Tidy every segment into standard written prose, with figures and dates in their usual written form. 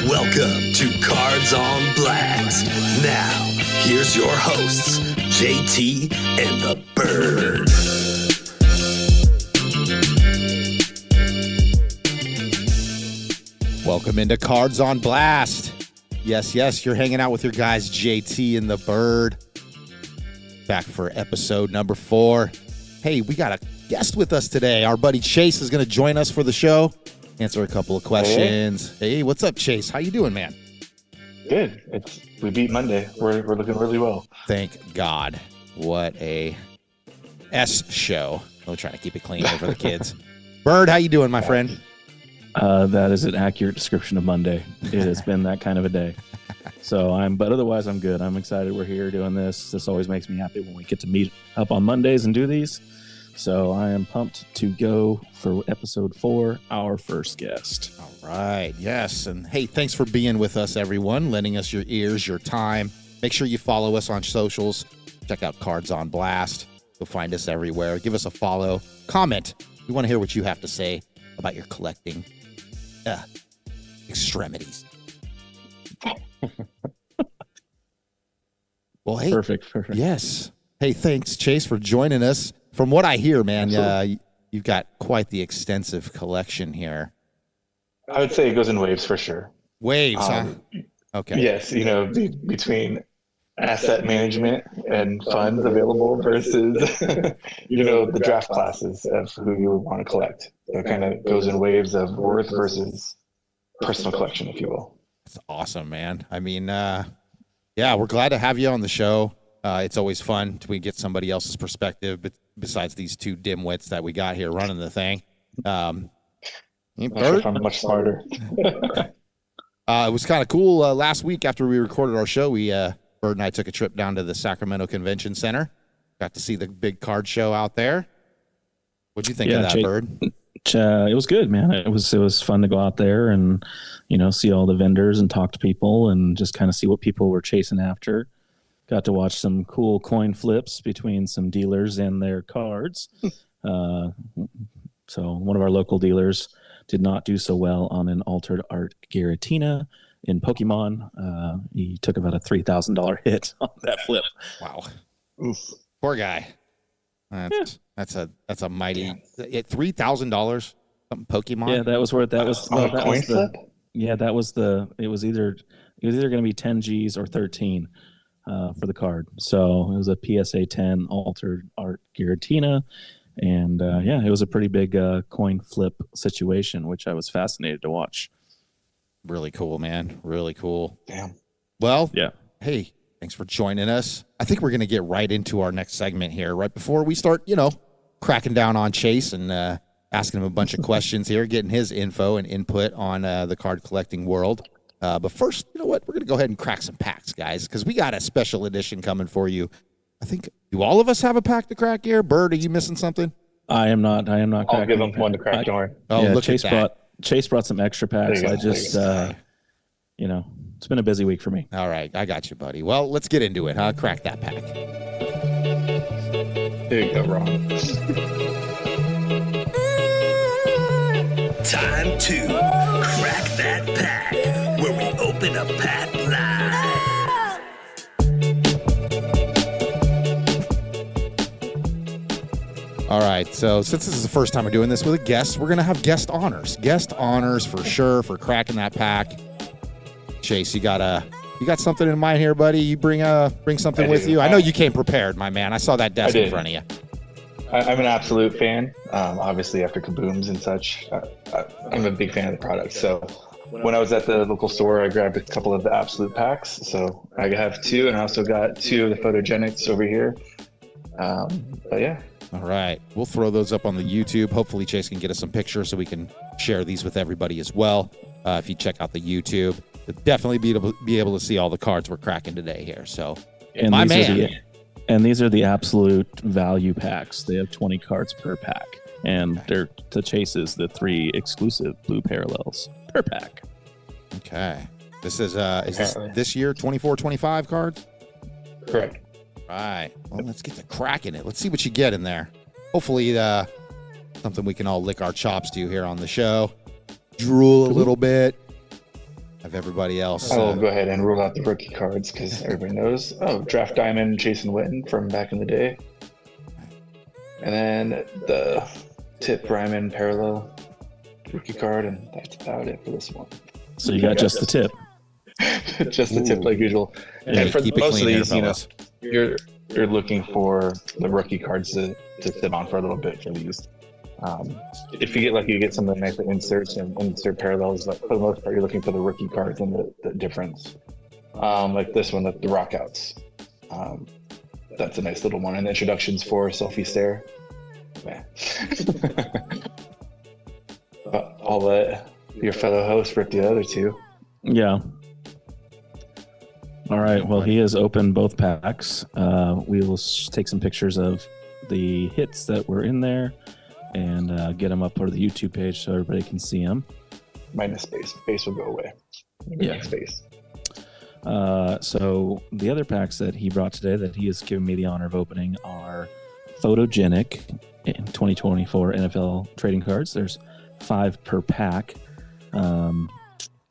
Welcome to Cards on Blast. Now, here's your hosts, JT and the Bird. Welcome into Cards on Blast. Yes, you're hanging out with your guys, JT and the Bird. Back for episode number 4. Hey, we got a guest with us today. Our buddy Chase is going to join us for the show, answer a couple of questions. Hey, what's up, Chase? How you doing, man? Good. We beat Monday. We're looking really well. Thank God. What a S show. We'll try to keep it clean here for the kids. Bird, how you doing, my friend? That is an accurate description of Monday. It has been that kind of a day. But otherwise I'm good. I'm excited we're here doing this. This always makes me happy when we get to meet up on Mondays and do these. So I am pumped to go for episode 4, our first guest. All right. Yes. And hey, thanks for being with us, everyone, lending us your ears, your time. Make sure you follow us on socials. Check out Cards on Blast. You'll find us everywhere. Give us a follow. Comment. We want to hear what you have to say about your collecting extremities. Well, hey. Perfect. Yes. Hey, thanks, Chase, for joining us. From what I hear, man, you've got quite the extensive collection here. I would say it goes in waves for sure. Waves, huh? Okay. Yes, between asset management and funds available versus, the draft classes of who you would want to collect. So it kind of goes in waves of worth versus personal collection, if you will. That's awesome, man. I mean, we're glad to have you on the show. It's always fun to get somebody else's perspective, but besides these two dimwits that we got here running the thing. I'm much smarter. It was kind of cool. Last week after we recorded our show, Bird and I took a trip down to the Sacramento Convention Center. Got to see the big card show out there. What'd you think of that, Bird? It was good, man. It was fun to go out there and, see all the vendors and talk to people and just kind of see what people were chasing after. Got to watch some cool coin flips between some dealers and their cards. So one of our local dealers did not do so well on an altered art Giratina in Pokemon. He took about a $3,000 hit on that flip. Wow. Oof. Poor guy. That's a mighty $3,000 something Pokemon. Yeah, that was where that was. Well, that was flip? Yeah, that was it was either going to be 10 G's or 13 for the card. So it was a PSA 10 altered art Giratina. And it was a pretty big coin flip situation, which I was fascinated to watch. Really cool, man. Really cool. Damn. Well, yeah. Hey, thanks for joining us. I think we're going to get right into our next segment here, right before we start, cracking down on Chase and asking him a bunch of questions here, getting his info and input on the card collecting world. But first, you know what? We're going to go ahead and crack some packs, guys, because we got a special edition coming for you. I think, do all of us have a pack to crack here? Bird, are you missing something? I am not. I'll give him one to crack, don't worry. Oh, yeah, look Chase at that. Chase brought some extra packs. I just, it's been a busy week for me. All right. I got you, buddy. Well, let's get into it, huh? Crack that pack. There you go, Ron. Time to crack that pack, where we open a pack live. All right, so since this is the first time we're doing this with a guest, we're going to have guest honors. Guest honors for sure for cracking that pack. Chase, you got something in mind here, buddy? You bring something with you? I know you came prepared, my man. I saw that desk in front of you. I'm an absolute fan. Obviously, after Kabooms and such, I'm a big fan of the product. So when I was at the local store, I grabbed a couple of the absolute packs. So I have 2, and I also got 2 of the photogenics over here. But yeah. All right. We'll throw those up on the YouTube. Hopefully Chase can get us some pictures so we can share these with everybody as well. If you check out the YouTube, you'll definitely be able to see all the cards we're cracking today here. So, and my man. These are the absolute value packs. They have 20 cards per pack. And they're the Chases, the 3 exclusive blue parallels per pack. Okay. This is this year 24-25 cards? Correct. Right. Well, let's get to cracking it. Let's see what you get in there. Hopefully something we can all lick our chops to here on the show. Drool a little bit. of everybody else. I will go ahead and rule out the rookie cards because everybody knows. Oh, Draft Diamond, Jason Witten from back in the day. And then the Tip Ryman Parallel rookie card, and that's about it for this one. So you got just the tip. Just the tip like usual. Hey, And for keep it most of clean here, these, you know, fellas. you're looking for the rookie cards to sit on for a little bit for these. If you get lucky, you get some of the nice inserts and insert parallels, but for the most part, you're looking for the rookie cards and the difference. Like this one, the rockouts. That's a nice little one. And the introductions for Selfie Stare. Yeah. I'll let your fellow host rip the other two. Yeah. All right. Well, he has opened both packs. We will take some pictures of the hits that were in there and get them up on the YouTube page so everybody can see them. Minus space. Space will go away. Yeah. Space. So the other packs that he brought today that he has given me the honor of opening are Photogenic in 2024 NFL trading cards. There's 5 per pack.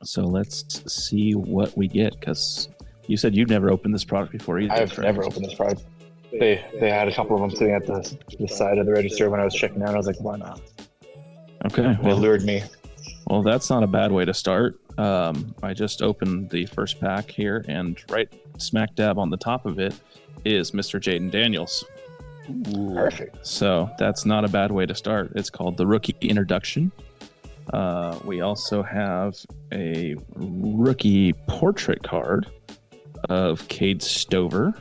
So let's see what we get, because you said you've never opened this product before either. I've never opened this product. They had a couple of them sitting at the side of the register when I was checking out. I was like, why not? Okay. They lured me. Well, that's not a bad way to start. I just opened the first pack here, and right smack dab on the top of it is Mr. Jaden Daniels. Ooh. Perfect. So that's not a bad way to start. It's called the Rookie Introduction. We also have a rookie portrait card of Cade Stover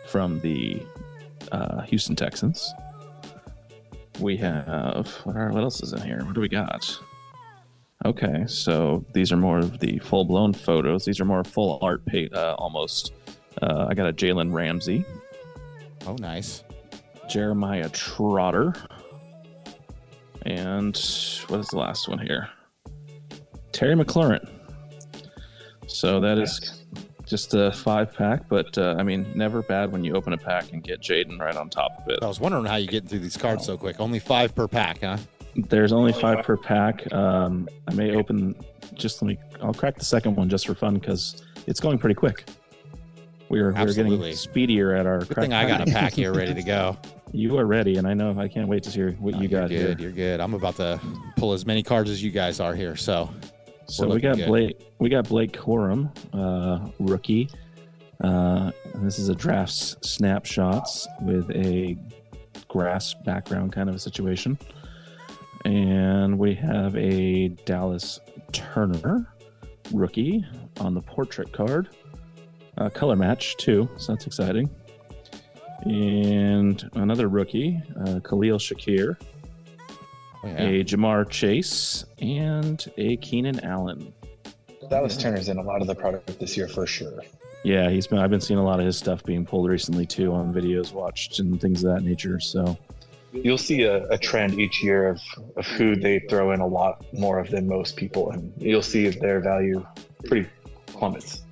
from the Houston Texans. We have, what else is in here? What do we got? Okay, so these are more of the full-blown photos. These are more full art, almost. I got a Jalen Ramsey. Oh, nice. Jeremiah Trotter. And what is the last one here? Terry McLaurin. So that is just a 5-pack, but I mean, never bad when you open a pack and get Jaden right on top of it. I was wondering how you get through these cards so quick. Only 5 per pack, huh? There's only 5 per pack. I may open, I'll crack the second one just for fun because it's going pretty quick. We're getting speedier at our Good thing I got a pack here ready to go. You are ready, and I know I can't wait to hear what you got here. You're good. I'm about to pull as many cards as you guys are here. So we got good. Blake Corum, rookie. This is a draft snapshots with a grass background kind of a situation. And we have a Dallas Turner rookie on the portrait card. Color match too, so that's exciting. And another rookie, Khalil Shakir, a Jamar Chase, and a Keenan Allen. Dallas Turner's in a lot of the product this year for sure. Yeah, I've been seeing a lot of his stuff being pulled recently too on videos watched and things of that nature. So you'll see a trend each year of who they throw in a lot more of than most people, and you'll see their value pretty plummets.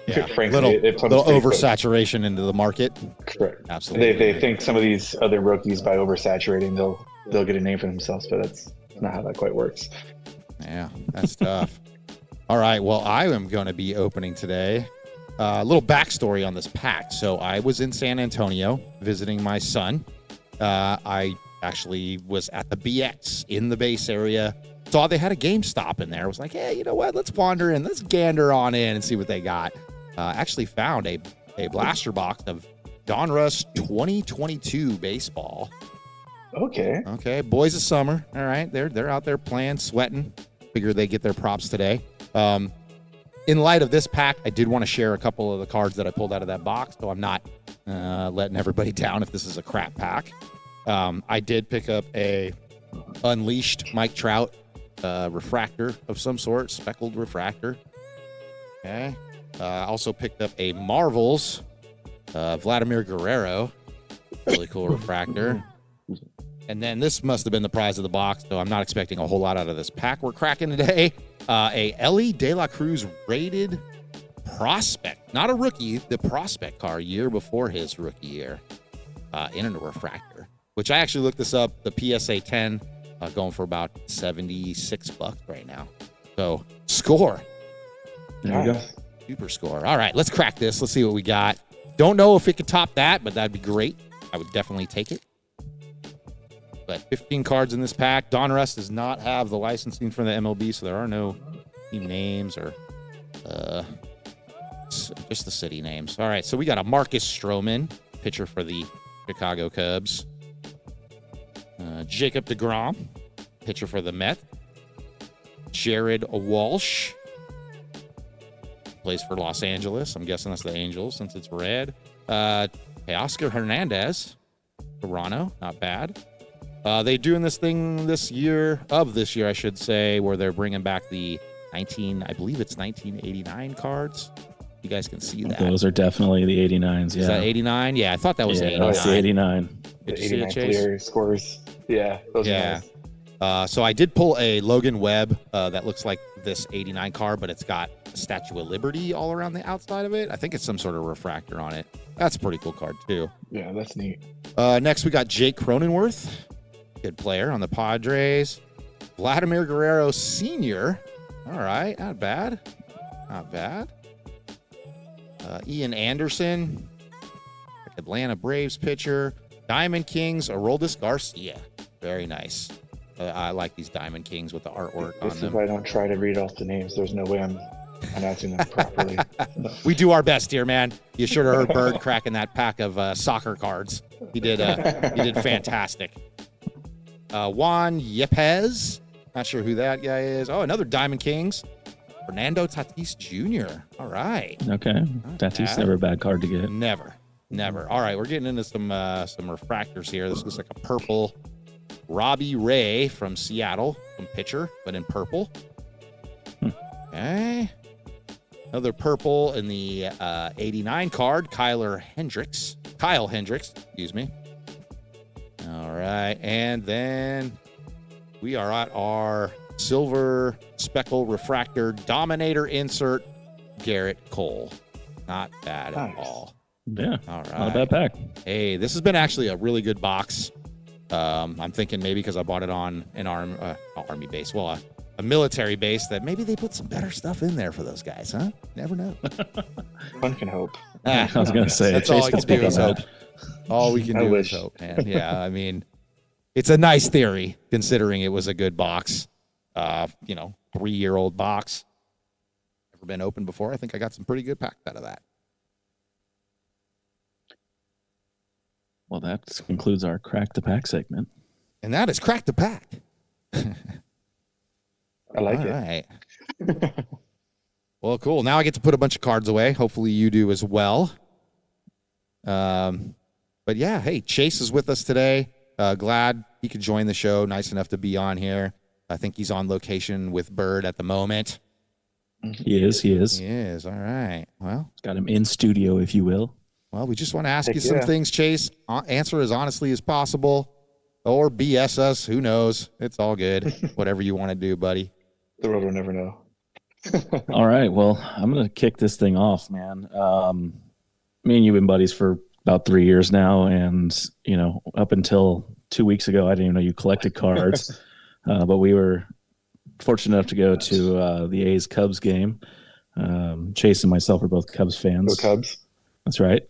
Yeah, frankly, little oversaturation into the market. Correct. Absolutely. They think some of these other rookies, by oversaturating, they'll get a name for themselves, but that's not how that quite works. Yeah, that's tough. All right, well, I am going to be opening today. A little backstory on this pack. So I was in San Antonio visiting my son. I actually was at the BX in the base area. Saw they had a GameStop in there. I was like, hey, you know what? Let's wander in. Let's gander on in and see what they got. Actually found a blaster box of Donruss 2022 baseball. Okay. Boys of summer. All right. They're out there playing, sweating. Figure they get their props today. In light of this pack, I did want to share a couple of the cards that I pulled out of that box, so I'm not letting everybody down if this is a crap pack. I did pick up a Unleashed Mike Trout refractor of some sort, speckled refractor. Okay. Also picked up a Marvels Vladimir Guerrero, really cool refractor. And then this must have been the prize of the box, so I'm not expecting a whole lot out of this pack we're cracking today. A Ellie De La Cruz rated prospect, not a rookie, the prospect card year before his rookie year in a refractor, which I actually looked this up, the PSA 10 going for about $76 right now. So, score. There you go. Super score. All right, let's crack this. Let's see what we got. Don't know if it could top that, but that'd be great. I would definitely take it. But 15 cards in this pack. Donruss does not have the licensing from the MLB, so there are no team names or just the city names. All right, so we got a Marcus Stroman, pitcher for the Chicago Cubs. Jacob deGrom, pitcher for the Mets. Jared Walsh, plays for Los Angeles. I'm guessing that's the Angels since it's red. Oscar Hernandez, Toronto, not bad. They doing this thing this year, I should say, where they're bringing back the 1989 cards. You guys can see that. Those are definitely the 89s. Yeah. Is that 89? Yeah, I thought that was 89. That's the 89. Did you The see it, 89 Chase? clear scores. Yeah, those are nice. So I did pull a Logan Webb that looks like this 89 card, but it's got a Statue of Liberty all around the outside of it. I think it's some sort of refractor on it. That's a pretty cool card, too. Yeah, that's neat. Next, we got Jake Cronenworth, good player on the Padres. Vladimir Guerrero Sr. All right, not bad. Not bad. Ian Anderson, Atlanta Braves pitcher. Diamond Kings, Aroldis Garcia. Very nice. I like these Diamond Kings with the artwork on This is them. why I don't try to read off the names. There's no way I'm announcing them properly. We do our best here, man. You should have heard Bird cracking that pack of soccer cards. He did fantastic. Juan Yepes. Not sure who that guy is. Oh, another Diamond Kings. Fernando Tatis Jr. All right. Okay. Tatis never a bad card to get. Never. All right, we're getting into some refractors here. This looks like a purple Robbie Ray from Seattle, from pitcher, but in purple. Okay. Another purple in the 89 card, Kyle Hendricks, excuse me. All right, and then we are at our silver speckle refractor dominator insert, Garrett Cole. Not bad at all. Yeah. All right. Not a bad pack. Hey, this has been actually a really good box. I'm thinking maybe because I bought it on an army base, well, a military base, that maybe they put some better stuff in there for those guys, huh? Never know. One can hope. I was going to say, that's all Chase I can can do speak is on hope. that. All we can do is hope, man. Yeah, I mean, it's a nice theory considering it was a good box. 3-year-old box. Never been opened before. I think I got some pretty good packs out of that. Well, that concludes our Crack the Pack segment. And that is Crack the Pack. I like All it. right. Well, cool. Now I get to put a bunch of cards away. Hopefully you do as well. But yeah, hey, Chase is with us today. Glad he could join the show. Nice enough to be on here. I think he's on location with Bird at the moment. He is. He is. All right. Well, Got him in studio, if you will. Well, we just want to ask Heck you some yeah. things, Chase. Answer as honestly as possible, or BS us. Who knows? It's all good. Whatever you want to do, buddy. The world will never know. All right. Well, I'm going to kick this thing off, man. Me and you have been buddies for about 3 years now. And, up until 2 weeks ago, I didn't even know you collected cards. But we were fortunate enough to go to the A's Cubs game. Chase and myself are both Cubs fans. Go Cubs. That's right.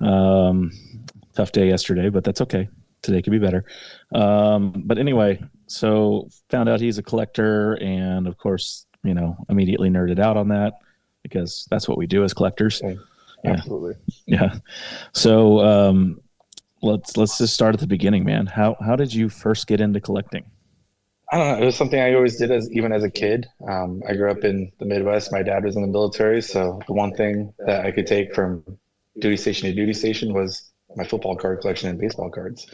Tough day yesterday, but that's okay. Today could be better. But anyway, so found out he's a collector, and of course, immediately nerded out on that because that's what we do as collectors. Okay. Yeah. Absolutely. Yeah. So let's just start at the beginning, man. How did you first get into collecting? I don't know. It was something I always did even as a kid. I grew up in the Midwest. My dad was in the military, so the one thing that I could take from duty station to duty station was my football card collection and baseball cards.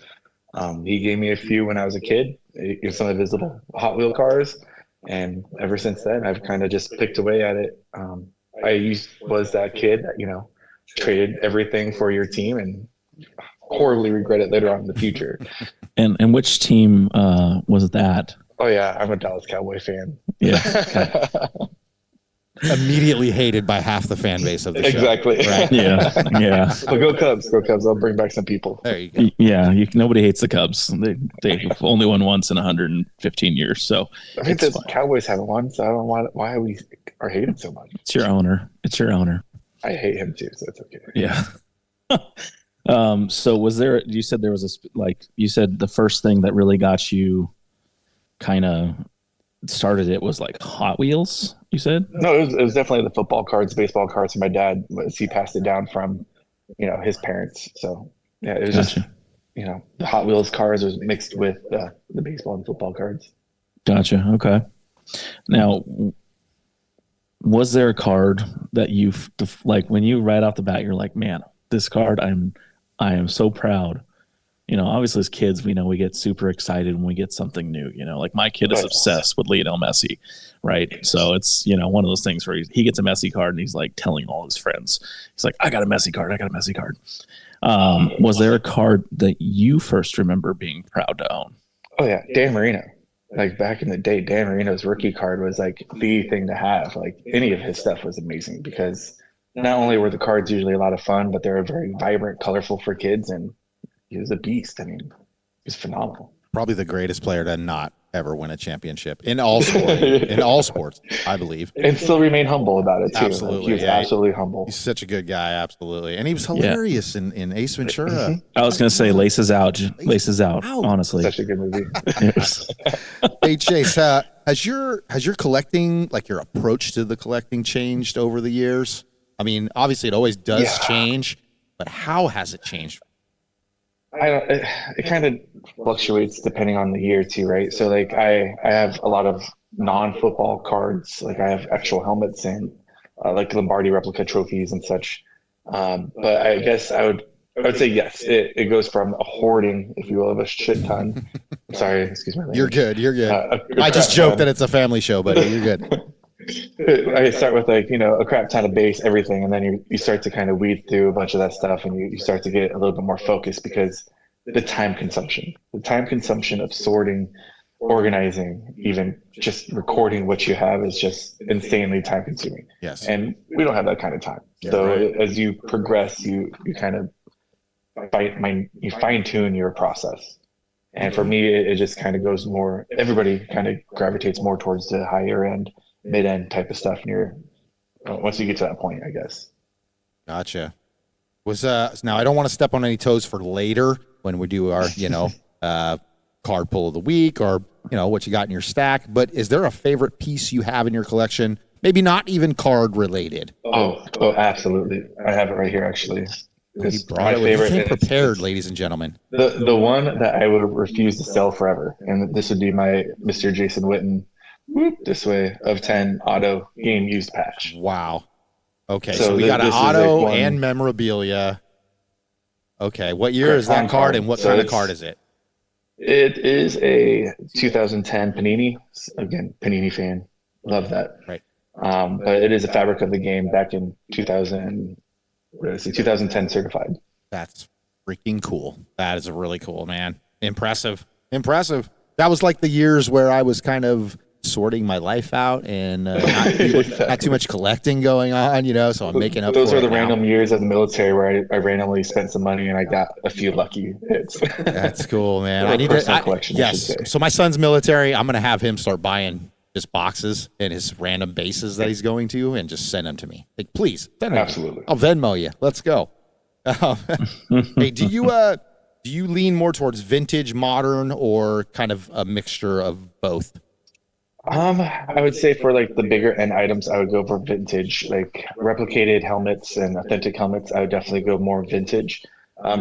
He gave me a few when I was a kid, some of his little Hot Wheel cars, and ever since then, I've kind of just picked away at it. I was that kid that, traded everything for your team and horribly regret it later on in the future. And which team was that? Oh yeah, I'm a Dallas Cowboy fan. Yeah. Okay. immediately hated by half the fan base of the show. Exactly. Right? Yeah. Well, go Cubs. Go Cubs. I'll bring back some people. There you go. Yeah. Nobody hates the Cubs. They've only won once in 115 years. So I think the Cowboys haven't won, so I don't know why we are hated so much. It's your owner. I hate him too, so it's okay. Yeah. So was there, you said there was you said the first thing that really got you kind of started it was like Hot Wheels, you said? No, it was definitely the football cards, baseball cards from my dad. He passed it down from, his parents. So yeah, it was just, the Hot Wheels cars was mixed with the baseball and football cards. Gotcha. Okay. Now, was there a card that you like when you right off the bat, you're like, man, this card, I am so proud. Obviously as kids, we get super excited when we get something new, like my kid is obsessed with Lionel Messi, right? So it's, one of those things where he gets a Messi card and he's like telling all his friends, he's like, I got a Messi card. Was there a card that you first remember being proud to own? Oh yeah. Dan Marino. Like back in the day, Dan Marino's rookie card was like the thing to have. Like any of his stuff was amazing because not only were the cards usually a lot of fun, but they were very vibrant, colorful for kids, and he was a beast. I mean, he was phenomenal. Probably the greatest player to not ever win a championship in all sports, I believe. And still remain humble about it too. Absolutely. Like, he was absolutely humble. He's such a good guy, absolutely. And he was hilarious in Ace Ventura. I was going to say Laces Out, honestly. Such a good movie. Hey Chase, has your collecting, like your approach to the collecting, changed over the years? I mean, obviously it always does change, but how has it changed? It kind of fluctuates depending on the year too, right? So like I have a lot of non-football cards, like I have actual helmets and like Lombardi replica trophies and such. But I guess I would say yes. It goes from a hoarding, if you will, of a shit ton. Sorry, excuse me. You're good. I just joked that it's a family show, but you're good. I start with a crap ton of base, everything, and then you start to kind of weed through a bunch of that stuff, and you start to get a little bit more focused because the time consumption of sorting, organizing, even just recording what you have is just insanely time consuming. Yes. And we don't have that kind of time. Yeah, so right. As you progress, you kind of fine tune your process. And for me, it just kind of goes more, everybody kind of gravitates more towards the higher end, mid-end type of stuff once you get to that point, I guess. Gotcha. Now I don't want to step on any toes for later when we do our, card pull of the week or, what you got in your stack, but is there a favorite piece you have in your collection? Maybe not even card related. Oh, absolutely. I have it right here, actually. He brought it. He came prepared, ladies and gentlemen. The one that I would refuse to sell forever, and this would be my Mr. Jason Witten this way of 10 auto game used patch. Wow. Okay, so we got an auto and memorabilia. Okay, what year is that card and what kind of card is it? It is a 2010 Panini. Again, Panini fan. Love that. Right. But it is a fabric of the game back in 2010 certified. That's freaking cool. That is really cool, man. Impressive. That was like the years where I was kind of sorting my life out and not too much collecting going on, so I'm making up those for it. Those are the now. random years of the military where I randomly spent some money and I got a few lucky hits. That's cool, man. I need a collection. Yes. So my son's military. I'm going to have him start buying just boxes and his random bases that he's going to and just send them to me. Like, please. Absolutely. I'll Venmo you. Let's go. Hey, do you lean more towards vintage, modern, or kind of a mixture of both? I would say for like the bigger end items, I would go for vintage, like replicated helmets and authentic helmets. I would definitely go more vintage,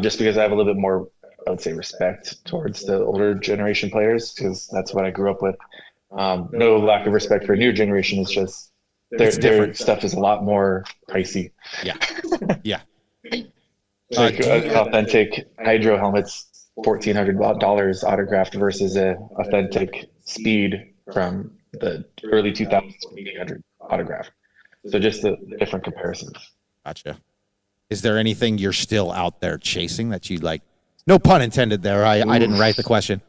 just because I have a little bit more, I would say, respect towards the older generation players because that's what I grew up with. No lack of respect for new generation. It's just their stuff is a lot more pricey. Yeah. Like authentic hydro helmets, $1,400 autographed versus a authentic speed from the early 2000s, $1,800 autograph. So just the different comparisons. Gotcha. Is there anything you're still out there chasing that you like? No pun intended there. I didn't write the question.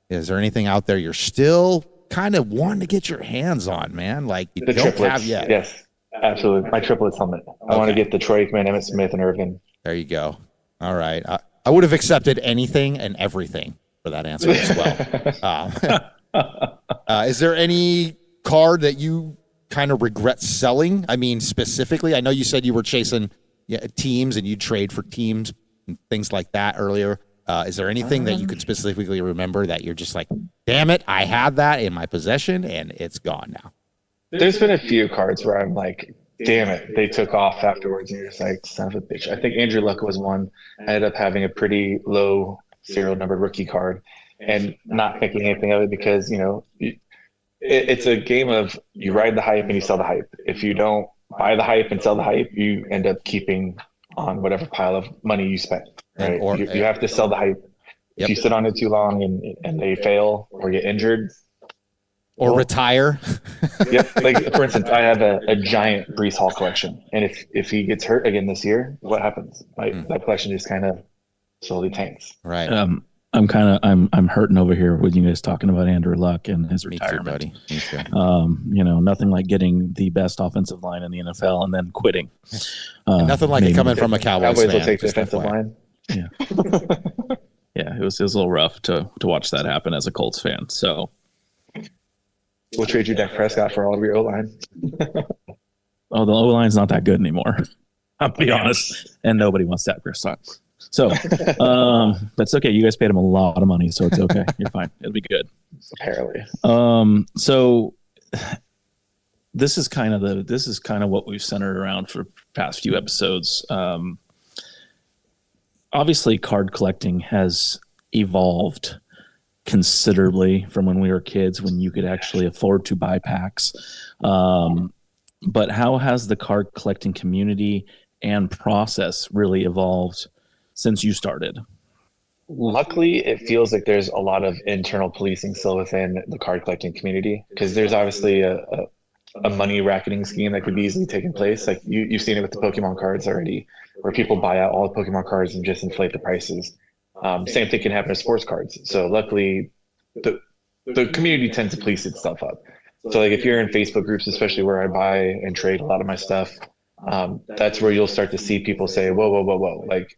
Is there anything out there you're still kind of wanting to get your hands on, man? Like you The don't triplets, have yet. yes, absolutely. My triplets helmet. I want to get the Troy Aikman, Emmitt Smith, and Irvin. There you go. All right. I would have accepted anything and everything for that answer as well. Is there any card that you kind of regret selling? I mean, specifically, I know you said you were chasing teams and you trade for teams and things like that earlier. Is there anything that you could specifically remember that you're just like, damn it, I had that in my possession and it's gone now? There's been a few cards where I'm like, damn it, they took off afterwards, and you're just like, son of a bitch. I think Andrew Luck was one. I ended up having a pretty low serial numbered rookie card and not thinking anything of it because, it's a game of you ride the hype and you sell the hype. If you don't buy the hype and sell the hype, you end up keeping on whatever pile of money you spent. Right? You have to sell the hype. If you sit on it too long and they fail or get injured, or retire. Yep. Like for instance, I have a giant Brees Hall collection, and if he gets hurt again this year, what happens? My collection just kind of slowly tanks. Right. I'm hurting over here with you guys talking about Andrew Luck and his retirement. Me too, buddy. Nothing like getting the best offensive line in the NFL and then quitting. Nothing like it coming from a Cowboys fan. Will take the defensive line. Yeah. Yeah, it was a little rough to watch that happen as a Colts fan. So we'll trade you Dak Prescott for all of your O-line. Oh, the O-line's not that good anymore. I'll be honest. And nobody wants Dak Prescott. So that's okay. You guys paid him a lot of money, so it's okay. You're fine. It'll be good. Apparently. So this is kind of what we've centered around for the past few episodes. Obviously, card collecting has evolved considerably from when we were kids, when you could actually afford to buy packs. But how has the card collecting community and process really evolved since you started? Luckily, it feels like there's a lot of internal policing still within the card collecting community, because there's obviously a money racketing scheme that could be easily taking place. Like you've seen it with the Pokemon cards already, where people buy out all the Pokemon cards and just inflate the prices. Same thing can happen with sports cards. So luckily, the community tends to police itself up. So like if you're in Facebook groups, especially where I buy and trade a lot of my stuff, that's where you'll start to see people say, whoa. Like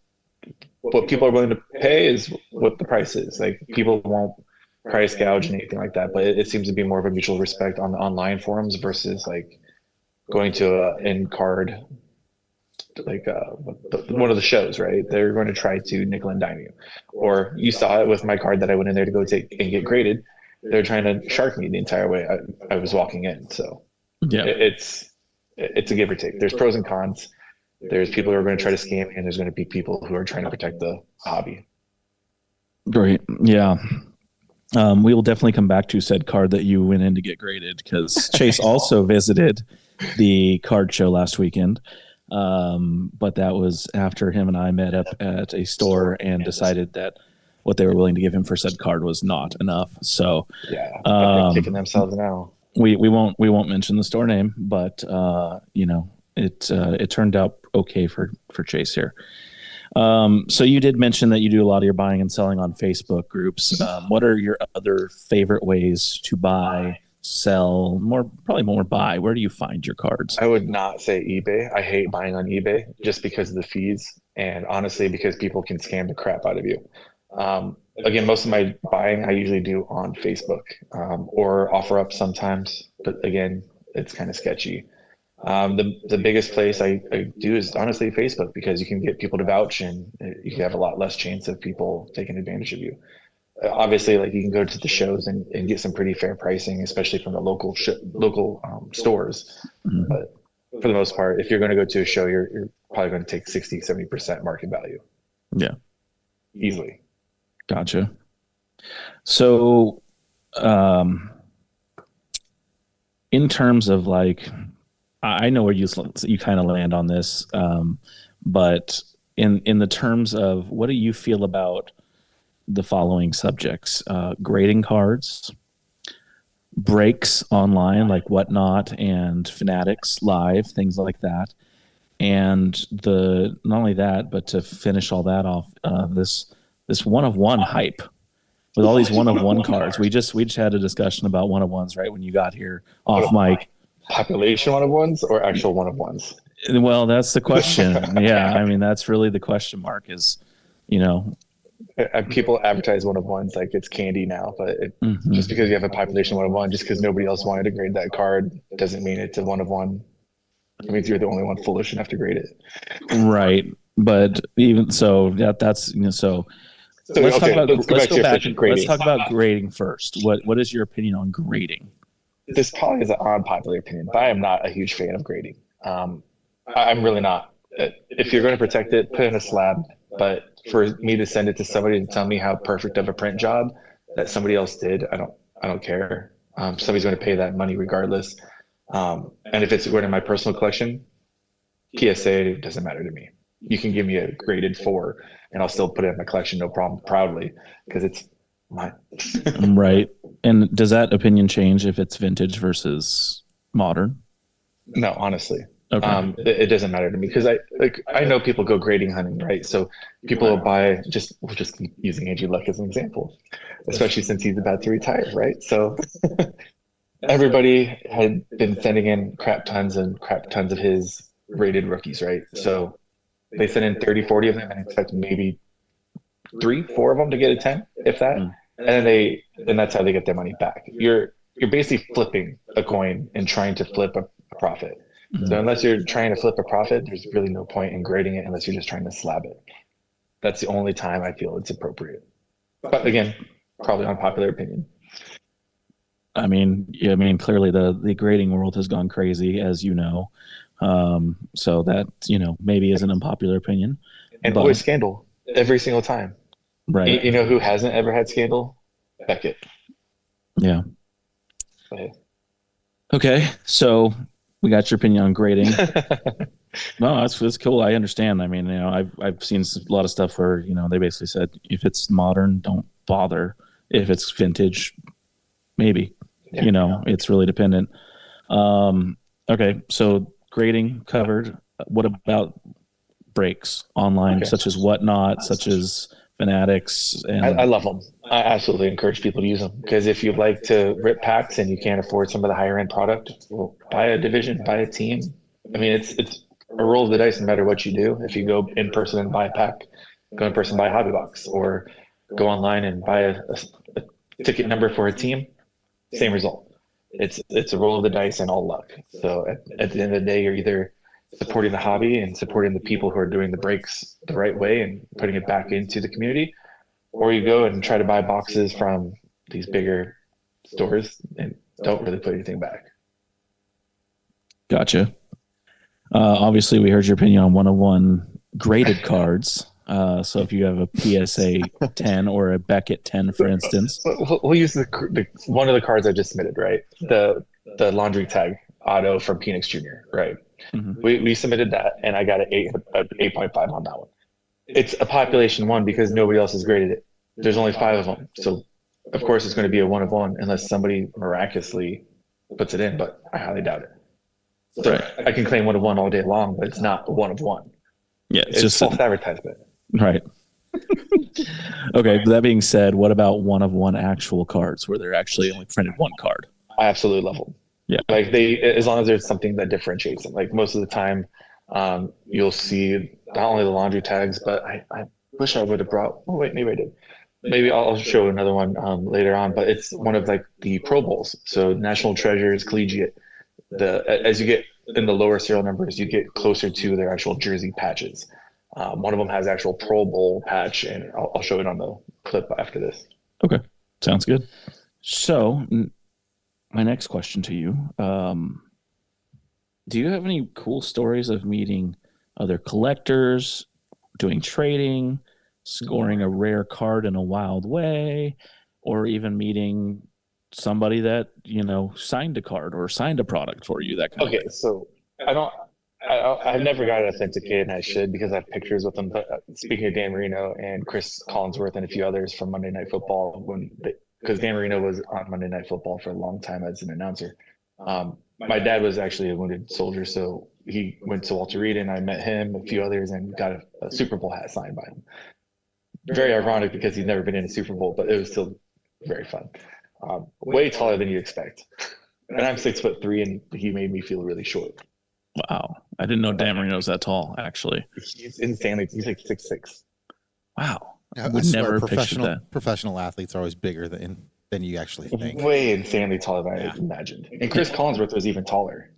what people are willing to pay is what the price is. Like people won't price gouge and anything like that, but it seems to be more of a mutual respect on the online forums versus like going to an in card, like one of the shows, right? They're going to try to nickel and dime you. Or you saw it with my card that I went in there to go take and get graded. They're trying to shark me the entire way I was walking in. So yeah, it's a give or take. There's pros and cons. There's people who are going to try to scam, and there's going to be people who are trying to protect the hobby. Great. Yeah. We will definitely come back to said card that you went in to get graded, because Chase also visited the card show last weekend. But that was after him and I met up at a store and decided that what they were willing to give him for said card was not enough. So yeah, they're kicking themselves now. We won't mention the store name, but it turned out okay for Chase here. So you did mention that you do a lot of your buying and selling on Facebook groups. What are your other favorite ways to buy, sell, probably more buy? Where do you find your cards? I would not say eBay. I hate buying on eBay just because of the fees, and honestly because people can scam the crap out of you. Again, most of my buying I usually do on Facebook, or OfferUp sometimes, but again, it's kind of sketchy. The biggest place I do is honestly Facebook, because you can get people to vouch and you have a lot less chance of people taking advantage of you. Obviously, like you can go to the shows and get some pretty fair pricing, especially from the local stores. Mm-hmm. But for the most part, if you're going to go to a show, you're probably going to take 60-70% market value. Yeah. Easily. Gotcha. So, in terms of like, I know where you kind of land on this, but in the terms of what do you feel about the following subjects: grading cards, breaks online like Whatnot and Fanatics Live, things like that, and not only that, but to finish all that off, this one-of-one hype. with all these one-of-one cards. We just had a discussion about one-of-ones right when you got here off mic. Population one-of-ones or actual one-of-ones? Well, that's the question. Yeah, I mean, that's really the question mark is, People advertise one-of-ones like it's candy now, but just because you have a population one-of-one, just because nobody else wanted to grade that card, doesn't mean it's a one-of-one. It means you're the only one foolish enough to grade it. Right. But even so, that's so. Let's talk about grading first. What is your opinion on grading? This probably is an unpopular opinion, but I am not a huge fan of grading. I'm really not. If you're going to protect it, put it in a slab. But for me to send it to somebody to tell me how perfect of a print job that somebody else did, I don't care. Somebody's going to pay that money regardless. And if it's going to my personal collection, PSA doesn't matter to me. You can give me a graded 4 and I'll still put it in my collection, no problem, proudly, because it's mine. Right. And does that opinion change if it's vintage versus modern? No, honestly. Okay. It doesn't matter to me because I know people go grading hunting, right? So people will buy, we'll just keep using Andrew Luck as an example, especially since he's about to retire, right? So everybody had been sending in crap tons of his rated rookies, right? So they send in 30, 40 of them and expect maybe 3, 4 of them to get a 10, if that. And that's how they get their money back. You're basically flipping a coin and trying to flip a profit. So unless you're trying to flip a profit, there's really no point in grading it unless you're just trying to slab it. That's the only time I feel it's appropriate. But again, probably unpopular opinion. I mean, clearly the grading world has gone crazy, as you know. So that, maybe is an unpopular opinion. And always scandal every single time. Right. You know who hasn't ever had scandal? Beckett. Yeah. Okay. So we got your opinion on grading. No, that's cool. I understand. I mean, I've seen a lot of stuff where, they basically said, if it's modern, don't bother. If it's vintage, maybe, it's really dependent. Okay. So grading covered. What about breaks online, such as Whatnot, such as Fanatics? And I love them. I absolutely encourage people to use them because if you like to rip packs and you can't afford some of the higher end product, well, buy a division, buy a team. I mean, it's a roll of the dice no matter what you do. If you go in person and buy a pack, go in person and buy a hobby box, or go online and buy a ticket number for a team, same result. It's a roll of the dice and all luck. So at the end of the day, you're either supporting the hobby and supporting the people who are doing the breaks the right way and putting it back into the community, or you go and try to buy boxes from these bigger stores and don't really put anything back. Gotcha. Obviously, we heard your opinion on one-of-one graded cards. So if you have a PSA 10 or a Beckett 10, for instance, we'll use the one of the cards I just submitted, right? The laundry tag auto from Phoenix Jr., right? Mm-hmm. We submitted that, and I got an 8.5 on that one. It's a population one because nobody else has graded it. There's only 5 of them, so of course it's going to be a one-of-one unless somebody miraculously puts it in, but I highly doubt it. So right. I can claim one-of-one all day long, but it's not a one-of-one. Yeah, it's just false advertisement. Right. Okay, but that being said, what about one-of-one actual cards where they're actually only printed one card? I absolutely love them. Yeah, like as long as there's something that differentiates them. Like most of the time, you'll see not only the laundry tags, but I wish I would have brought. Oh wait, maybe I did. Maybe I'll show another one later on. But it's one of like the Pro Bowls. So National Treasures, Collegiate. As you get in the lower serial numbers, you get closer to their actual jersey patches. One of them has actual Pro Bowl patch, and I'll show it on the clip after this. Okay, sounds good. So. My next question to you, do you have any cool stories of meeting other collectors, doing trading, scoring a rare card in a wild way, or even meeting somebody that, signed a card or signed a product for you, that kind of thing? Okay, so I've never got it authenticated, and I should because I have pictures with them. But speaking of Dan Marino and Chris Collinsworth and a few others from Monday Night Football, because Dan Marino was on Monday Night Football for a long time as an announcer. My dad was actually a wounded soldier, so he went to Walter Reed, and I met him, a few others, and got a Super Bowl hat signed by him. Very ironic because he's never been in a Super Bowl, but it was still very fun. Way taller than you expect. And I'm 6'3", and he made me feel really short. Wow. I didn't know Dan Marino's that tall, actually. He's insanely, he's like 6'6". Wow. I I would swear never picture that. professional athletes are always bigger than you actually think. Way insanely taller than I imagined. And Chris Collinsworth was even taller.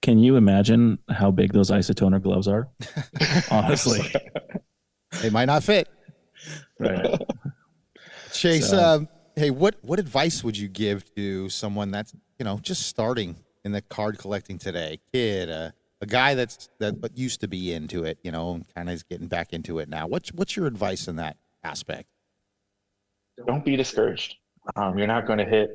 Can you imagine how big those isotoner gloves are? Honestly. They might not fit. Right. Chase, hey, what advice would you give to someone that's, just starting in the card collecting today? Kid, a guy that used to be into it, and kind of is getting back into it now. What's your advice in that aspect? Don't be discouraged. You're not going to hit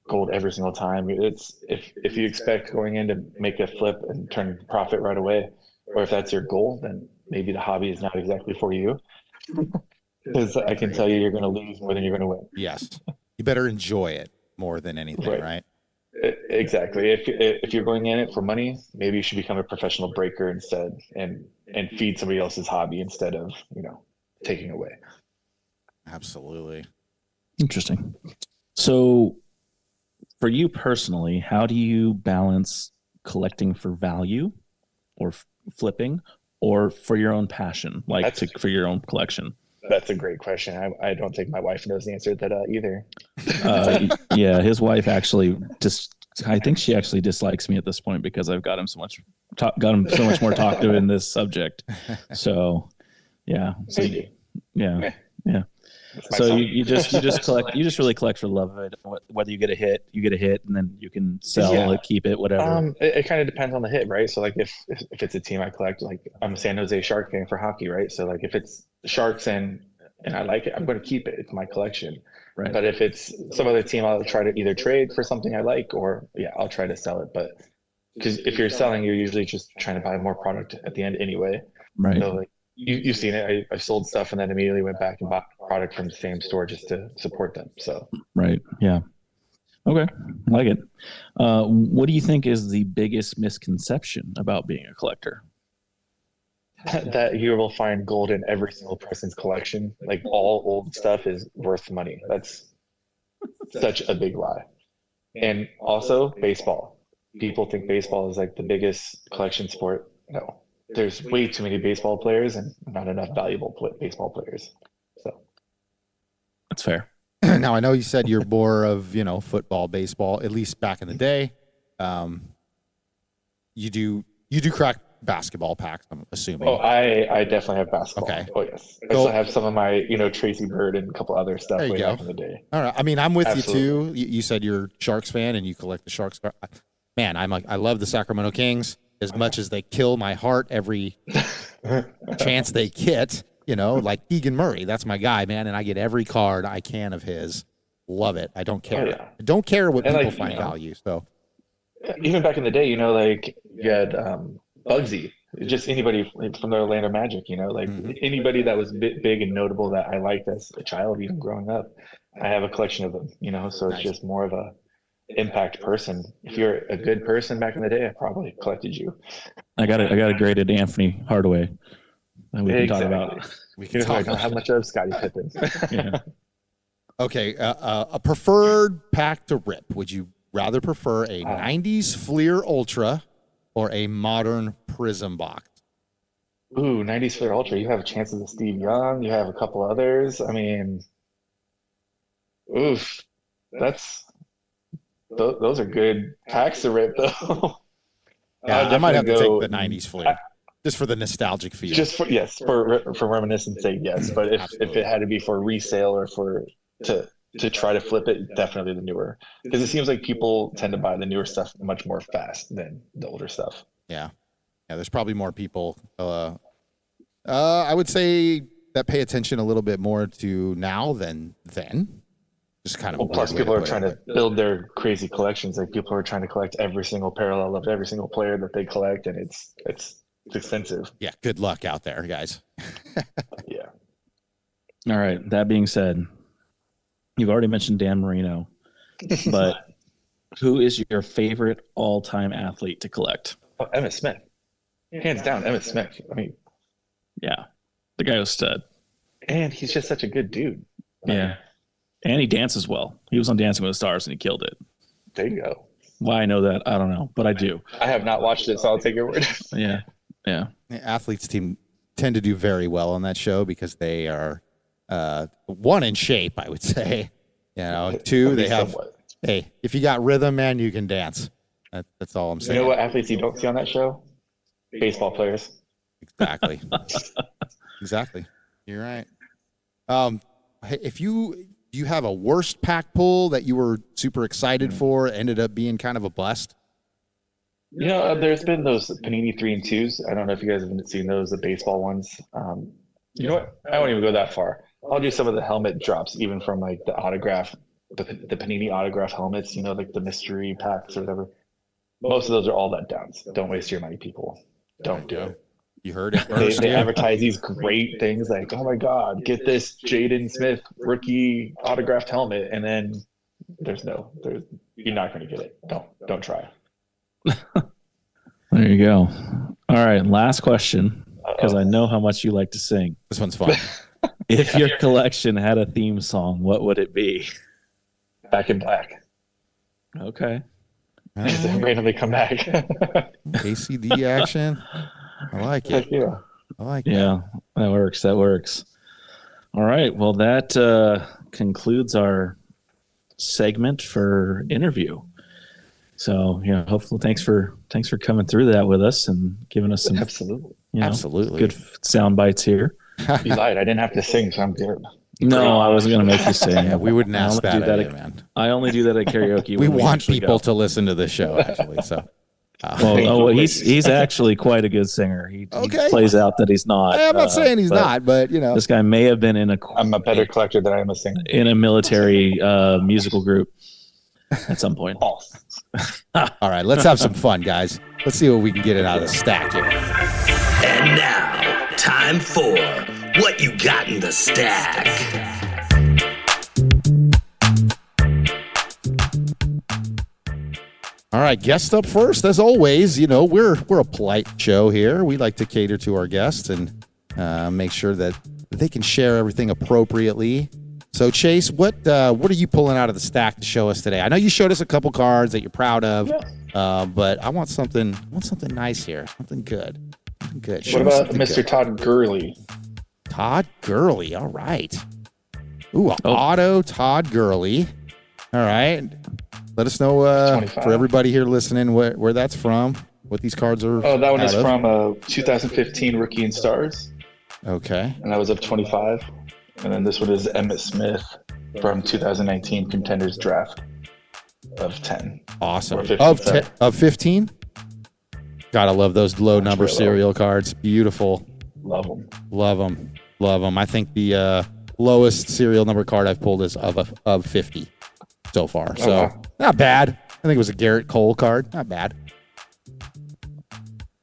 gold every single time. It's if you expect going in to make a flip and turn profit right away, or if that's your goal, then maybe the hobby is not exactly for you. Because I can tell you're going to lose more than you're going to win. Yes, you better enjoy it more than anything, right? Exactly. If you're going in it for money, maybe you should become a professional breaker instead, and feed somebody else's hobby instead of taking away. Absolutely. Interesting. So, for you personally, how do you balance collecting for value, or flipping, or for your own passion, for your own collection? That's a great question. I don't think my wife knows the answer to that either. Yeah, his wife actually I think she actually dislikes me at this point because I've got him so much more talkative in this subject. So, yeah. So, yeah. So you just collect. You just really collect for the love of it. Whether you get a hit, and then you can sell it, keep it, whatever. It kind of depends on the hit, right? So like if it's a team I collect, like I'm a San Jose Shark fan for hockey, right? So like if it's the Sharks and I like it, I'm going to keep it. It's my collection. Right. But if it's some other team, I'll try to either trade for something I like, or I'll try to sell it. But because if you're selling, you're usually just trying to buy more product at the end anyway. Right. So like you've seen it. I sold stuff and then immediately went back and bought product from the same store just to support them. So right. Yeah. Okay. I like it. What do you think is the biggest misconception about being a collector? That you will find gold in every single person's collection. Like all old stuff is worth money. That's such a big lie. And also baseball. People think baseball is like the biggest collection sport. No, there's way too many baseball players and not enough valuable baseball players. So that's fair. Now I know you said you're more of football, baseball, at least back in the day. You do crack basketball packs, I'm assuming. Oh, I definitely have basketball. Okay. Oh yes, I still have some of my Tracy Bird and a couple other stuff way back in the day. All right, I mean I'm with you too. You said you're a Sharks fan and you collect the Sharks. Man, I love the Sacramento Kings as much as they kill my heart every chance they get. Like Keegan Murray, that's my guy, man, and I get every card I can of his. Love it. I don't care. Oh, yeah. I don't care what people find value. So even back in the day, like you had Bugsy, just anybody from the Orlando Magic, anybody that was big and notable that I liked as a child, even growing up. I have a collection of them, so it's just more of a impact person. If you're a good person back in the day, I probably collected you. I got a graded Anthony Hardaway that we can talk about. We can talk about how much of Scottie Pippen. Yeah. Okay, a preferred pack to rip. Would you rather prefer a 90s Fleer Ultra or a modern Prism box? Ooh, 90s Fleer Ultra. You have chances of Steve Young. You have a couple others. I mean, oof. Those are good packs to rip, though. Yeah, I might have to take the 90s Fleer. Just for the nostalgic feel. Just for reminiscence sake, yes. But if it had to be for resale or to try to flip it, definitely the newer. Because it seems like people tend to buy the newer stuff much more fast than the older stuff. Yeah. There's probably more people. I would say that pay attention a little bit more to now than then. Just kind of. Plus, people are trying to build their crazy collections. Like people are trying to collect every single parallel of every single player that they collect, and it's expensive. Yeah, good luck out there, guys. Yeah. All right. That being said, you've already mentioned Dan Marino, but who is your favorite all-time athlete to collect? Oh, Emmitt Smith. Hands down, Emmitt Smith. I mean, yeah, the guy was stud. And he's just such a good dude. Yeah. And he dances well. He was on Dancing with the Stars and he killed it. There you go. Why I know that, I don't know, but I do. I have not watched it, so I'll take your word. Yeah. The athletes team tend to do very well on that show because they are one, in shape, I would say. Two, they have. Hey, if you got rhythm, man, you can dance. That's all I'm saying. You know what athletes you don't see on that show? Baseball players. Exactly. Exactly. You're right. If you have a worst pack pull that you were super excited for, ended up being kind of a bust. There's been those Panini 3 and 2s. I don't know if you guys have seen those, the baseball ones. You know what? I won't even go that far. I'll do some of the helmet drops, even from like the autograph, the Panini autograph helmets, like the mystery packs or whatever. Most of those are all letdowns. Don't waste your money, people. Don't do it. You heard it They first. advertise these great things like, oh my God, get this Jaden Smith rookie autographed helmet. And then you're not going to get it. Don't try. There you go. All right. Last question, because I know how much you like to sing. This one's fun. If your collection had a theme song, what would it be? Back in Black. Okay. Just randomly come back. ACD action. I like it. Heck yeah. I like it. Yeah, that works. All right. Well, that concludes our segment for interview. So, hopefully thanks for coming through that with us and giving us some Absolutely good sound bites here. You lied. I didn't have to sing, so I'm good. No, I wasn't going to make you sing. Yeah, we wouldn't ask that, man. I only do that at karaoke. We want people to listen to the show, actually. So, he's actually quite a good singer. He plays out that he's not. I'm not saying he's not, but this guy may have been I'm a better collector than I am a singer. In a military musical group at some point. All right, let's have some fun, guys. Let's see what we can get out of the stack here. And now, time for What You Got in the Stack. All right, guest up first. As always, we're a polite show here. We like to cater to our guests and make sure that they can share everything appropriately. So, Chase, what are you pulling out of the stack to show us today? I know you showed us a couple cards that you're proud of, but I want something nice here, something good. What about Mr. Todd Gurley? Todd Gurley, all right. Ooh, auto Todd Gurley. All right. Let us know for everybody here listening where that's from, what these cards are. Oh, that one is from 2015 Rookie and Stars. Okay. And that was of 25. And then this one is Emmitt Smith from 2019 Contenders Draft of 10. Awesome. Of 15? Gotta love those low number serial cards. Beautiful. Love them. Love them. I think the lowest serial number card I've pulled is of 50 so far. So not bad. I think it was a Garrett Cole card. Not bad.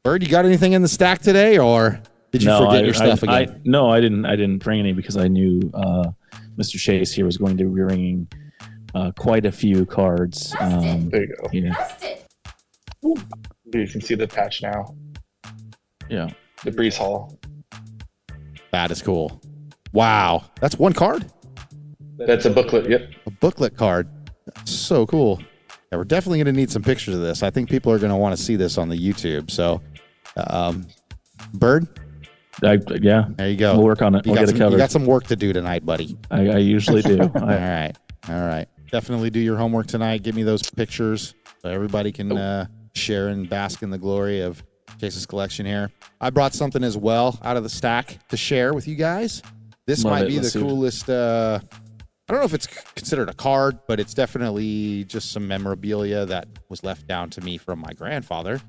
Bird, you got anything in the stack today, or did you forget your stuff again? No, I didn't. I didn't bring any because I knew Mr. Chase here was going to be bringing quite a few cards. There you go. Yeah. You can see the patch now. Yeah. The Brees Hall. That is cool. Wow. That's one card? That's a booklet. Yep. A booklet card. That's so cool. Yeah, we're definitely going to need some pictures of this. I think people are going to want to see this on the YouTube. So, Bird? Yeah. There you go. We'll work on it. We'll get it covered. You got some work to do tonight, buddy. I usually do. All right. Definitely do your homework tonight. Give me those pictures so everybody can share and bask in the glory of Chase's collection here. I brought something as well out of the stack to share with you guys. This might be the coolest. I don't know if it's considered a card, but it's definitely just some memorabilia that was left down to me from my grandfather,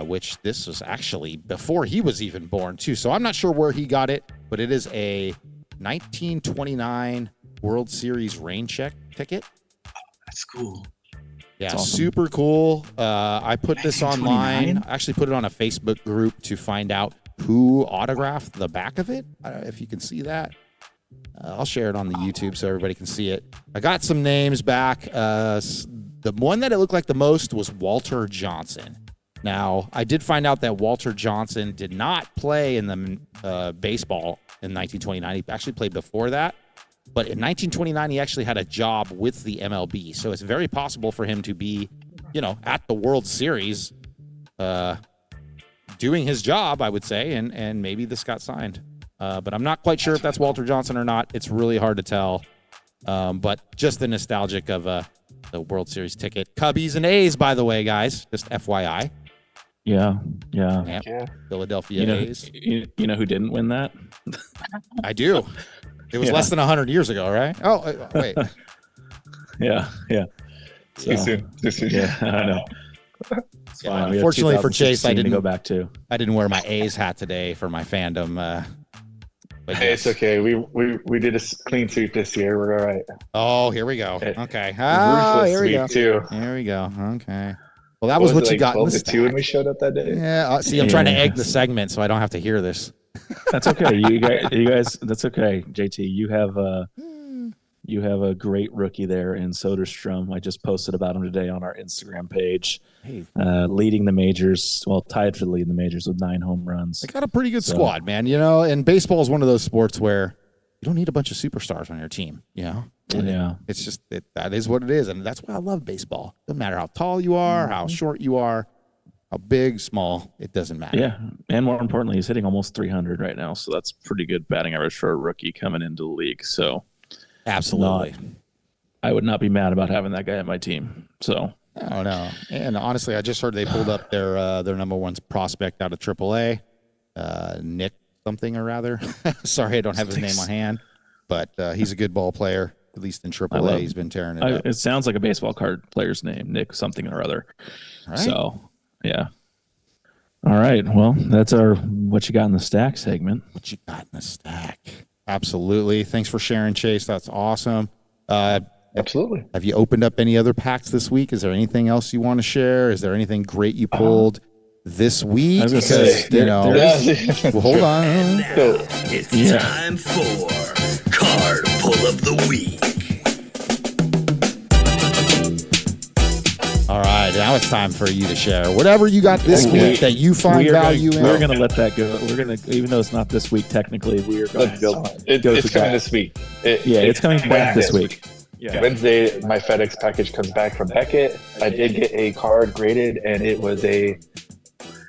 which this was actually before he was even born, too. So I'm not sure where he got it, but it is a 1929 World Series rain check ticket. That's cool. Yeah, awesome. Super cool. I put this online. I actually put it on a Facebook group to find out who autographed the back of it. I don't know if you can see that. I'll share it on the YouTube so everybody can see it. I got some names back. The one that it looked like the most was Walter Johnson. Now, I did find out that Walter Johnson did not play in the baseball in 1929. He actually played before that. But in 1929, he actually had a job with the MLB. So it's very possible for him to be, at the World Series doing his job, I would say, and maybe this got signed. But I'm not quite sure if that's Walter Johnson or not. It's really hard to tell. But just the nostalgic of the World Series ticket. Cubbies and A's, by the way, guys. Just FYI. Yeah. Philadelphia A's. You know who didn't win that? I do. It was less than 100 years ago, right? Oh, wait. Yeah. Too soon. Yeah, I know. Yeah, unfortunately for Chase, I didn't go back to. I didn't wear my A's hat today for my fandom. But Hey, it's okay. We did a clean sweep this year. We're all right. Oh, here we go. Okay. Ruthless Here we go. sweep too. Here we go. Okay. Well, that was what you got in the 12-2 when we showed up that day. Yeah. See, I'm trying to egg the segment so I don't have to hear this. That's okay. You guys. That's okay. JT, you have a great rookie there in Soderstrom. I just posted about him today on our Instagram page. Hey. Leading the majors, tied for the lead in the majors with 9 home runs. They got a pretty good squad, man. And baseball is one of those sports where you don't need a bunch of superstars on your team. It's just that is what it is, and that's why I love baseball. Doesn't matter how tall you are, how short you are, how big, small, it doesn't matter. Yeah, and more importantly, he's hitting almost 300 right now, so that's pretty good batting average for a rookie coming into the league. So, absolutely, I would not be mad about having that guy at my team. So, oh no, and honestly, I just heard they pulled up their number one prospect out of AAA, Nick something or other. Sorry, I don't have his name on hand, but he's a good ball player. At least in AAA, he's been tearing it up. It sounds like a baseball card player's name, Nick something or other. Right. So, yeah. All right. Well, that's our What You Got in the Stack segment. What you got in the stack? Absolutely. Thanks for sharing, Chase. That's awesome. Absolutely. Have you opened up any other packs this week? Is there anything else you want to share? Is there anything great you pulled this week? I was gonna say, well, hold on. It's time for Card Pull of the Week. All right, now it's time for you to share whatever you got this week that you find value in. We're going to let that go. We're going to, even though it's not this week technically, we are going to go. It's coming this week. It's coming back this week. Yeah. Wednesday, my FedEx package comes back from Beckett. I did get a card graded, and it was a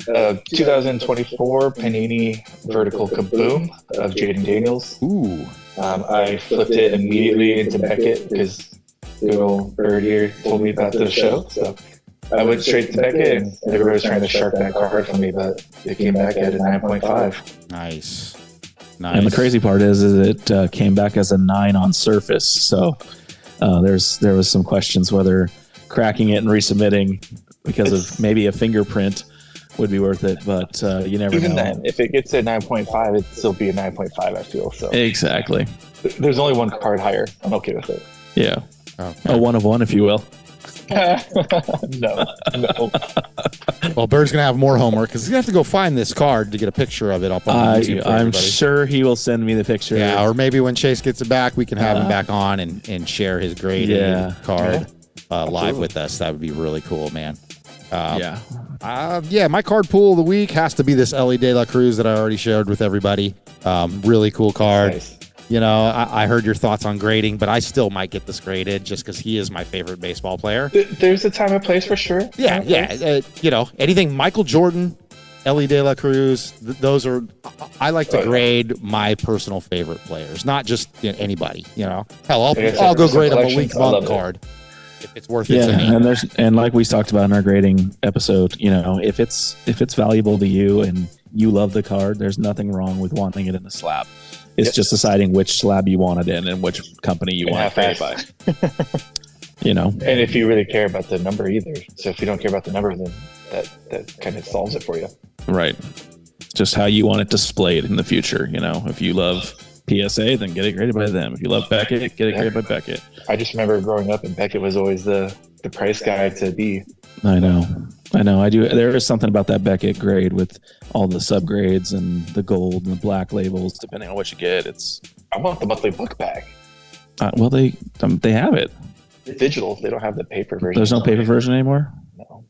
2024 Panini Vertical Kaboom of Jaden Daniels. Ooh. I flipped it immediately into Beckett because good old Bird here told me about the show. So I went straight to Beckett, and everybody was trying to shark that card from me, but it came back at a 9.5. Nice. And the crazy part is it came back as a 9 on surface. So there was some questions whether cracking it and resubmitting because of maybe a fingerprint would be worth it, but you never know. Even then, if it gets a 9.5, it'd still be a 9.5, I feel. So exactly. There's only one card higher. I'm okay with it. Yeah. Okay. A 1 of 1, if you will. No. Well, Bird's going to have more homework because he's going to have to go find this card to get a picture of it up on YouTube for I'm everybody. sure he will send me the picture. Yeah, or maybe when Chase gets it back, we can have him back on and share his graded card live with us. That would be really cool, man. My card pool of the week has to be this Ellie De La Cruz that I already shared with everybody. Really cool card. Nice. I heard your thoughts on grading, but I still might get this graded just because he is my favorite baseball player. There's a time and place for sure. Yeah. Anything Michael Jordan, Ellie De La Cruz, those are, I like to grade my personal favorite players, not just anybody, Hell, I'll go grade a Malik Monk card if it's worth it to me. And like we talked about in our grading episode, if it's valuable to you and you love the card, there's nothing wrong with wanting it in a slab. It's just deciding which slab you want it in and which company you want to pay by. And if you really care about the number either. So if you don't care about the number, then that kind of solves it for you. Right. Just how you want it displayed in the future. If you love PSA, then get it graded by them. If you love Beckett, get it graded by Beckett. I just remember growing up and Beckett was always the price guy to be. I know. I do. There is something about that Beckett grade with all the subgrades and the gold and the black labels, depending on what you get. I want the monthly book back. Well, they have it. Digital. They don't have the paper version. There's no paper version anymore? No.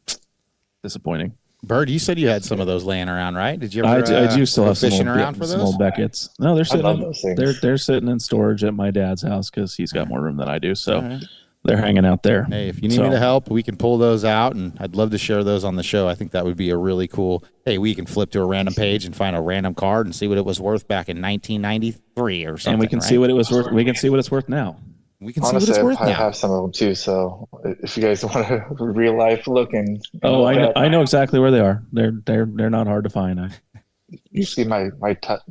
Disappointing. Bird, you said you had some of those laying around, right? Did you ever? I do still go have some fishing old, around for some those. old Beckett's. No, they're I love sitting. those things. They're sitting in storage at my dad's house because he's got more room than I do. So right. they're hanging out there. Hey, if you need me to help, we can pull those out, and I'd love to share those on the show. I think that would be a really cool. Hey, we can flip to a random page and find a random card and see what it was worth back in 1993 or something. And we can see what it was worth. We can see what it's worth now. We can Honestly, see what it's worth I now. have some of them too. So if you guys want a real life look and I know exactly where they are. They're not hard to find. You see my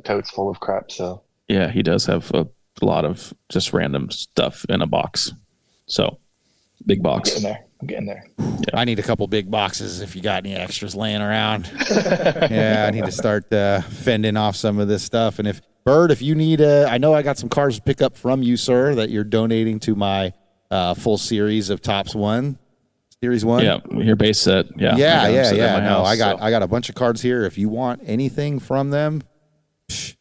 tote's full of crap. So yeah, he does have a lot of just random stuff in a box. So big box. I'm getting there. Yeah. I need a couple big boxes if you got any extras laying around. Yeah, I need to start fending off some of this stuff. And if Bird, if you need I know I got some cards to pick up from you, sir, that you're donating to my full series of Tops 1. Series 1. Yeah, your base set. Yeah. Yeah. No, I got a bunch of cards here. If you want anything from them,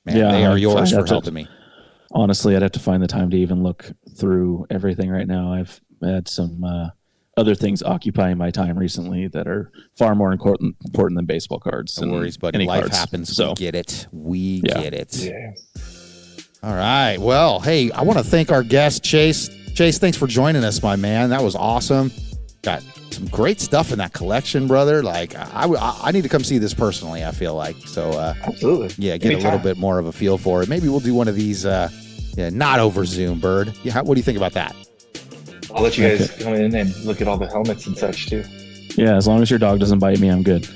man, they are yours for helping me. Honestly, I'd have to find the time to even look through everything right now. I've had some other things occupying my time recently that are far more important than baseball cards. No worries, buddy. Life happens. So. We get it. We get it. Yeah. All right. Well, hey, I want to thank our guest, Chase. Chase, thanks for joining us, my man. That was awesome. Got some great stuff in that collection, brother. Like, I need to come see this personally, I feel like. So, absolutely. Yeah, get a little bit more of a feel for it. Maybe we'll do one of these, not over Zoom, Bird. Yeah, what do you think about that? I'll let you guys come in and look at all the helmets and such too. Yeah, as long as your dog doesn't bite me, I'm good.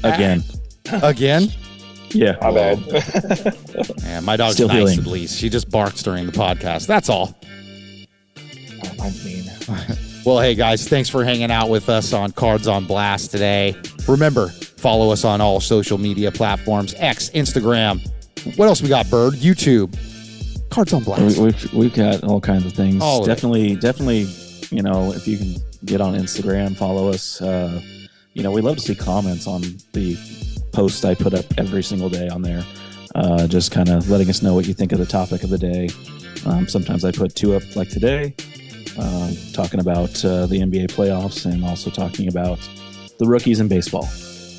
Again? Yeah. My bad. Yeah, my dog's Still nice healing. at least. She just barks during the podcast. That's all. Mine's mean. Well, hey, guys, thanks for hanging out with us on Cards on Blast today. Remember, follow us on all social media platforms, X, Instagram. What else we got, Bird? YouTube. Cards on Blast. We've got all kinds of things. All of definitely, you know, if you can get on Instagram, follow us. We love to see comments on the posts I put up every single day on there. Just kind of letting us know what you think of the topic of the day. Sometimes I put 2 up like today, talking about the NBA playoffs and also talking about the rookies in baseball.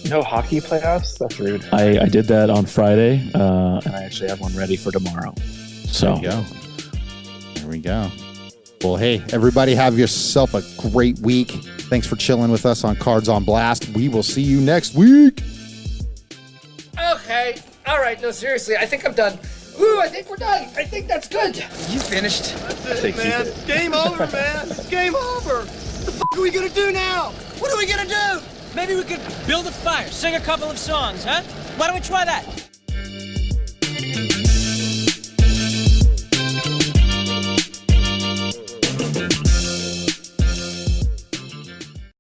No hockey playoffs? That's rude. I did that on Friday, and I actually have one ready for tomorrow. So There we go. Well, hey, everybody, have yourself a great week. Thanks for chilling with us on Cards on Blast. We will see you next week. Okay. All right. No, seriously. I think I'm done. Ooh, I think we're done. I think that's good. You finished? That's it, man. Game over, man. Game over. What the fuck are we gonna do now? What are we gonna do? Maybe we could build a fire, sing a couple of songs, huh? Why don't we try that?